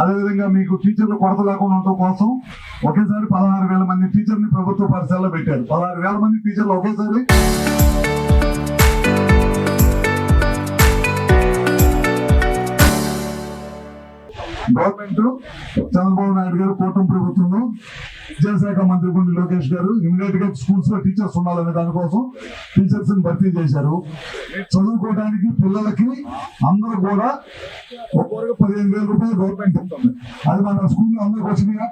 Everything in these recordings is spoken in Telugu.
అదేవిధంగా మీకు టీచర్లు కొరత లేకుండా ఉండటం కోసం ఒకేసారి 16,000 మంది టీచర్ని ప్రభుత్వ పాఠశాలలో పెట్టారు. 16,000 మంది టీచర్లు ఒకేసారి గవర్నమెంట్ చంద్రబాబు నాయుడు గారు కూటమి ప్రభుత్వంలో విద్యాశాఖ మంత్రి గుండి లోకేష్ గారు ఇమీడియట్ గా స్కూల్స్ లో టీచర్స్ ఉండాలనే దానికోసం టీచర్స్ ని భర్తీ చేశారు. చదువుకోవడానికి పిల్లలకి అందరూ కూడా ఒక్కొక్కరికి 15,000 రూపాయలు గవర్నమెంట్ ఉంటుంది. అది మన స్కూల్లో అందరికి వచ్చినాయా?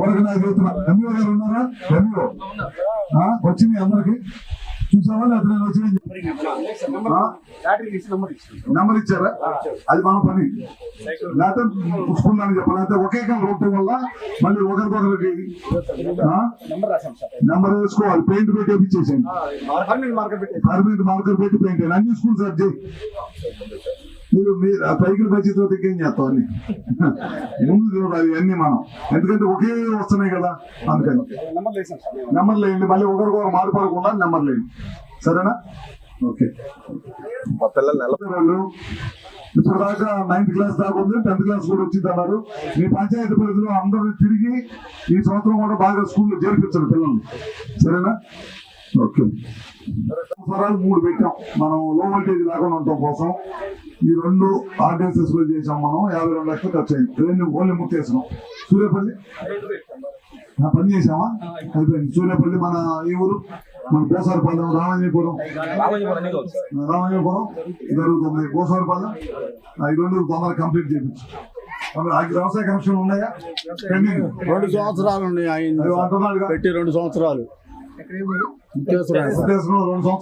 ఊరికి నాకు చెబుతున్నారు. ఎంఈఓ గారు ఉన్నారా? ఎంఈఓ వచ్చినాయి అందరికి చూసావా? లేకపోతే నేను వచ్చి నెంబర్ ఇచ్చారా? అది మన పని. లేకపోతే స్కూల్ అని చెప్పాలి. లేకపోతే ఒకే రోడ్డు వల్ల మళ్ళీ ఒకరికొకరికి నెంబర్ వేసుకోవాలి. పెయింట్ పెట్టి వేపించేసేయండి. పర్మనెంట్ మార్కర్ పెట్టి పెయింట్ చేయండి. అన్ని స్కూల్స్ సెట్ చేయి. మీరు పైకి బడ్జెట్ ఇంకేం చేస్తాం అన్ని ముందు చూడాలి అన్ని మనం. ఎందుకంటే ఒకే వస్తున్నాయి కదా, అందుకని నెంబర్ లేండి. మళ్ళీ ఒకరికొకరు మారిపడకుండా నెంబర్ లేండి. సరేనా? ఓకే. మా పిల్లలు ఇప్పుడు దాకా 9th క్లాస్ దాకా ఉంది, 10th క్లాస్ కూడా వచ్చింది అన్నారు. మీ పంచాయతీ పరిధిలో అందరూ తిరిగి ఈ సంవత్సరం కూడా బాగా స్కూల్లో చేర్పించండి పిల్లల్ని. సరేనా? ఓకే. స్వరాలు 3 పెట్టాం మనం లో వోల్టేజ్ లేకుండా ఉండటం కోసం. ఈ 2 RDSS లో చేసాం మనం. 52 లక్షలు ఖర్చు అయింది. 2 ఓన్లీ ముక్కేసినాం. సూర్యపల్లి పని చేసామా? అయిపోయింది. సూర్యపల్లి మన ఈ ఊరు మన పోసారపల్లెం, రామాంజీపురం జరుగుతుంది. పోసారపల్లెం ఈ 2 తొందరగా కంప్లీట్ చేయించు. వ్యవసాయ కమిషన్లు ఉన్నాయా? 2 సంవత్సరాలు ఉన్నాయి. 2 సంవత్సరాలు 2 సంవత్సరాలు